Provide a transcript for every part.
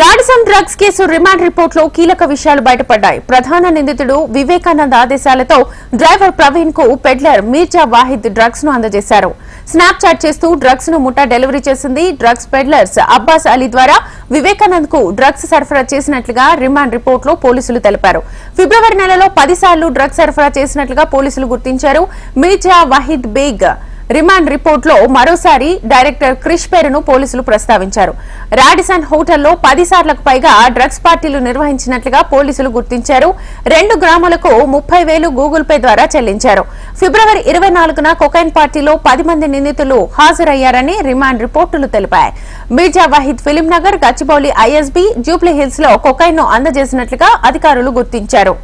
Radisson drugs case remand report లో కీలక విషయాలు బయటపడ్డాయి. ప్రధాన నిందితుడు వివేకానంద్ ఆదేశాలతో డ్రైవర్ ప్రవీణ్ కు పెడ్లర్ మీర్జా వాహిద్ డ్రగ్స్ ను అందజేశారు. స్నాప్ చాట్ చేస్తూ డ్రగ్స్ ను ముఠా డెలివరీ చేసింది. డ్రగ్స్ పెడ్లర్స్ అబ్బాస్ అలీ ద్వారా వివేకానంద్ కు డ్రగ్స్ సరఫరా చేసినట్లుగా రిమాండ్ రిపోర్ట్ లో పోలీసులు తెలిపారు. ఫిబ్రవరి నెలలో 10 సార్లు డ్రగ్స్ సరఫరా చేసినట్లుగా పోలీసులు గుర్తించారు. మీర్జా వాహిద్ బేగ్ రిమాండ్ రిపోర్ట్ లో మరోసారి డైరెక్టర్ క్రిష్ పేరును పోలీసులు ప్రస్తావించారు. రాడిసన్ హోటల్లో 10 సార్లకు పైగా డ్రగ్స్ పార్టీలు నిర్వహించినట్లుగా పోలీసులు గుర్తించారు. 2 గ్రాములకు 30,000 గూగుల్ పే ద్వారా చెల్లించారు. ఫిబ్రవరి 24న కొకైన్ పార్టీలో 10 మంది నిందితులు హాజరయ్యారని రిమాండ్ రిపోర్టులు తెలిపాయి. Mirza Wahid film Nagar, Gachibowli ISB, Jubilee hills లో కొకైన్ ను అందజేసినట్లుగా అధికారులు గుర్తించారు.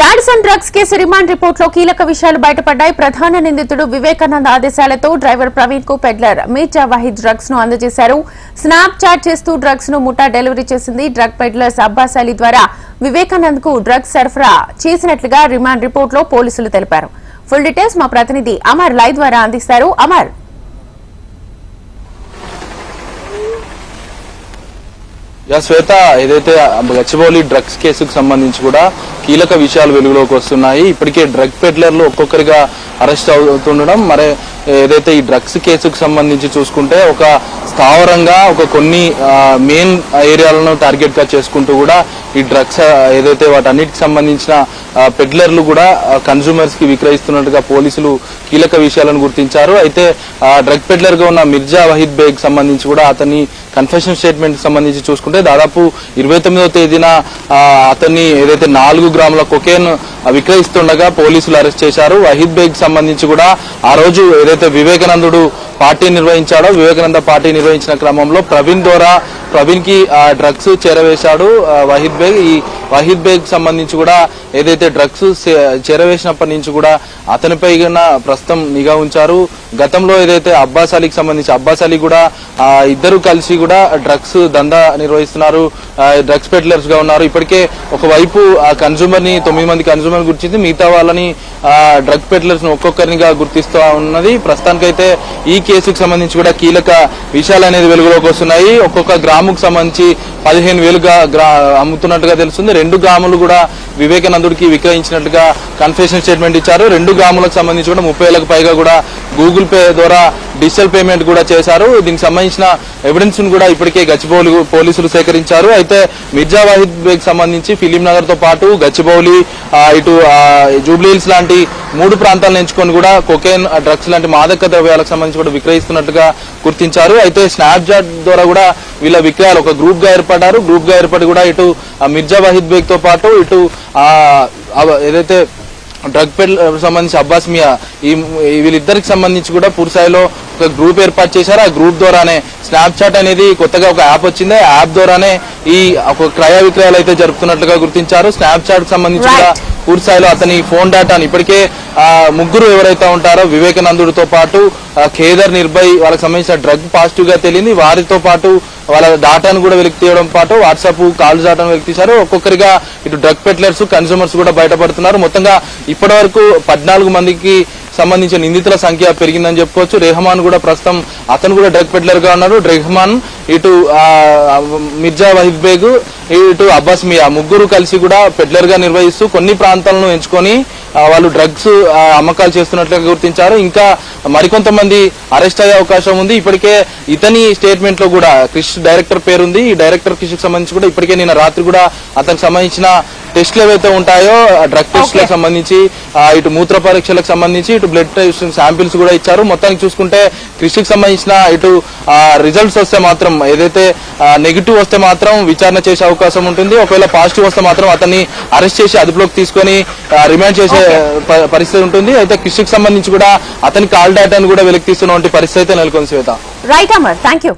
Radisson drugs case remand report లో కీలక విషయాలు బయటపడ్డాయి. ప్రధాన నిందితుడు వివేకానంద్ ఆదేశాలతో డ్రైవర్ ప్రవీణ్ కు పెడ్లర్ మీర్జా వాహిద్ డ్రగ్స్ ను అందజేశారు. స్నాప్ చాట్ చేస్తూ డ్రగ్స్ ను ముఠా డెలివరీ చేసింది. డ్రగ్ పెడ్లర్స్ అబ్బాస్ అలీ ద్వారా వివేకానంద్ కు డ్రగ్స్ సరఫరా చేసినట్లుగా రిమాండ్ రిపోర్ట్ లో పోలీసులు తెలిపారు. ఫుల్ డీటెయిల్స్ మా ప్రతినిధి అమర్ లైవ్ ద్వారా అందిస్తారు. అమర్, శ్వేత, ఏదైతే గచ్చిబౌలి డ్రగ్స్ కేసుకు సంబంధించి కూడా కీలక విషయాలు వెలుగులోకి వస్తున్నాయి. ఇప్పటికే డ్రగ్ పెడ్లర్లు ఒక్కొక్కరిగా అరెస్ట్ అవుతుండడం, మరి ఏదైతే ఈ డ్రగ్స్ కేసుకు సంబంధించి చూసుకుంటే ఒక స్థావరంగా కొన్ని మెయిన్ ఏరియాలను టార్గెట్ గా చేసుకుంటూ కూడా ఈ డ్రగ్స్ ఏదైతే వాటన్నిటికి సంబంధించిన పెడ్లర్లు కూడా కన్స్యూమర్స్ కి విక్రయిస్తున్నట్టుగా పోలీసులు కీలక విషయాలను గుర్తించారు. అయితే డ్రగ్ పెడ్లర్ గా ఉన్న మీర్జా వాహిద్ బేగ్ సంబంధించి కూడా అతని కన్ఫెషన్ స్టేట్మెంట్ సంబంధించి చూసుకుంటే దాదాపు 29వ తేదీన అతన్ని ఏదైతే 4 గ్రాముల కొకేన్ విక్రయిస్తుండగా పోలీసులు అరెస్ట్ చేశారు. వాహిద్ బేగ్ సంబంధించి కూడా ఆ రోజు ఏదైతే వివేకానందుడు పార్టీ నిర్వహించాడో, వివేకానంద పార్టీ నిర్వహించిన క్రమంలో ప్రవీణ్ కి డ్రగ్స్ చేరవేశాడు వాహిద్ బేగ్. ఈ వాహిద్ బేగ్ సంబంధించి కూడా ఏదైతే డ్రగ్స్ చేరవేసినప్పటి నుంచి కూడా అతనిపై ప్రస్తుతం నిఘా ఉంచారు. గతంలో ఏదైతే అబ్బాస్ అలీకి సంబంధించి అబ్బాస్ అలీ కూడా ఇద్దరు కలిసి కూడా డ్రగ్స్ దందా నిర్వహిస్తున్నారు, డ్రగ్స్ పెడ్లర్స్ గా ఉన్నారు. ఇప్పటికే ఒకవైపు ఆ కన్స్యూమర్ ని 9 మంది కన్స్యూమర్ గుర్తించి మిగతా వాళ్ళని డ్రగ్ పెడ్లర్స్ ను ఒక్కొక్కరినిగా గుర్తిస్తూ ఉన్నది. ప్రస్తుతానికైతే ఈ కేసుకు సంబంధించి కూడా కీలక విషయాలు అనేది వెలుగులోకి వస్తున్నాయి. ఒక్కొక్క గ్రాముకు సంబంధించి 15,000గా అమ్ముతున్నట్టుగా తెలుస్తుంది. 2 గ్రాములు కూడా వివేకానందుడికి విక్రయించినట్టుగా కన్ఫెషన్ స్టేట్మెంట్ ఇచ్చారు. 2 గ్రాములకు సంబంధించి కూడా 30,000కు పైగా కూడా గూగుల్ పే ద్వారా డిజిటల్ పేమెంట్ కూడా చేశారు. దీనికి సంబంధించిన ఎవిడెన్స్ ను కూడా ఇప్పటికే గచ్చిబౌలి పోలీసులు సేకరించారు. అయితే మీర్జా వాహిద్ బేగ్ సంబంధించి ఫిలిం నగర్ తో పాటు గచ్చిబౌలి, ఇటు జూబ్లీ హిల్స్ లాంటి 3 ప్రాంతాలను ఎంచుకొని కూడా కొకేన్, డ్రగ్స్ లాంటి మాదక ద్రవ్యాలకు సంబంధించి కూడా విక్రయిస్తున్నట్టుగా గుర్తించారు. అయితే స్నాప్ చాట్ ద్వారా కూడా వీళ్ళ విక్రయాలు ఒక గ్రూప్ గా ఏర్పడ్డారు. గ్రూప్ గా ఏర్పడి కూడా ఇటు మీర్జా వాహిద్ బేగ్ తో పాటు ఇటు ఏదైతే డ్రగ్ పెడ్లర్ సంబంధించి అబ్బాస్ మియా, వీళ్ళిద్దరికి సంబంధించి కూడా పూర్తిస్థాయిలో ఒక గ్రూప్ ఏర్పాటు చేశారు. ఆ గ్రూప్ ద్వారానే స్నాప్ చాట్ అనేది కొత్తగా ఒక యాప్ వచ్చింది. ఆ యాప్ ద్వారానే ఈ ఒక క్రయ విక్రయాలు అయితే జరుపుతున్నట్లుగా గుర్తించారు. స్నాప్ చాట్ సంబంధించి కూడా పూర్తిస్థాయిలో అతని ఫోన్ డేటాను ఇప్పటికే 3 ఎవరైతే ఉంటారో వివేకానందుడితో పాటు ఖేదర్, నిర్భయ్ వాళ్ళకి సంబంధించిన డ్రగ్ పాజిటివ్ గా తెలియని వారితో పాటు వాళ్ళ డాటాను కూడా వెలికి తీయడం పాటు వాట్సాప్ కాల్స్ డాటాను వెలికి తీశారు. ఒక్కొక్కరిగా ఇటు డ్రగ్ పెడ్లర్స్, కన్స్యూమర్స్ కూడా బయటపడుతున్నారు. మొత్తంగా ఇప్పటి వరకు 14 మందికి సంబంధించిన నిందితుల సంఖ్య పెరిగిందని చెప్పుకోవచ్చు. రెహమాన్ కూడా ప్రస్తుతం అతను కూడా డ్రగ్ పెడ్లర్ గా ఉన్నాడు. రెహమాన్, ఇటు మీర్జా వాహిద్ బేగ్, ఇటు అబ్బాస్ మియా 3 కలిసి కూడా పెడ్లర్ గా నిర్వహిస్తూ కొన్ని ప్రాంతాలను ఎంచుకొని వాళ్ళు డ్రగ్స్ అమ్మకాలు చేస్తున్నట్లుగా గుర్తించారు. ఇంకా మరికొంతమంది అరెస్ట్ అయ్యే అవకాశం ఉంది. ఇప్పటికే ఇతని స్టేట్మెంట్ లో కూడా క్రిష్ డైరెక్టర్ పేరుంది. ఈ డైరెక్టర్ క్రిష్ కి సంబంధించి కూడా ఇప్పటికే నిన్న రాత్రి కూడా అతనికి సంబంధించిన టెస్టులు ఏవైతే ఉంటాయో డ్రగ్ టెస్టులకు సంబంధించి, ఇటు మూత్ర పరీక్షలకు సంబంధించి, ఇటు బ్లడ్ టెస్ట్ శాంపిల్స్ కూడా ఇచ్చారు. మొత్తానికి చూసుకుంటే క్రిష్ కి సంబంధించిన ఇటు రిజల్ట్స్ వస్తే మాత్రం, ఏదైతే నెగిటివ్ వస్తే మాత్రం విచారణ చేసే అవకాశం ఉంటుంది. ఒకవేళ పాజిటివ్ వస్తే మాత్రం అతన్ని అరెస్ట్ చేసి అదుపులోకి తీసుకొని రిమాండ్ చేసే పరిస్థితి ఉంటుంది. అయితే క్రిష్ కి సంబంధించి కూడా అతని కాల్ డేటాను కూడా వెలికి తీస్తున్న పరిస్థితి అయితే నెలకొంది. శ్వేత, రైట్ అమర్, థ్యాంక్ యూ.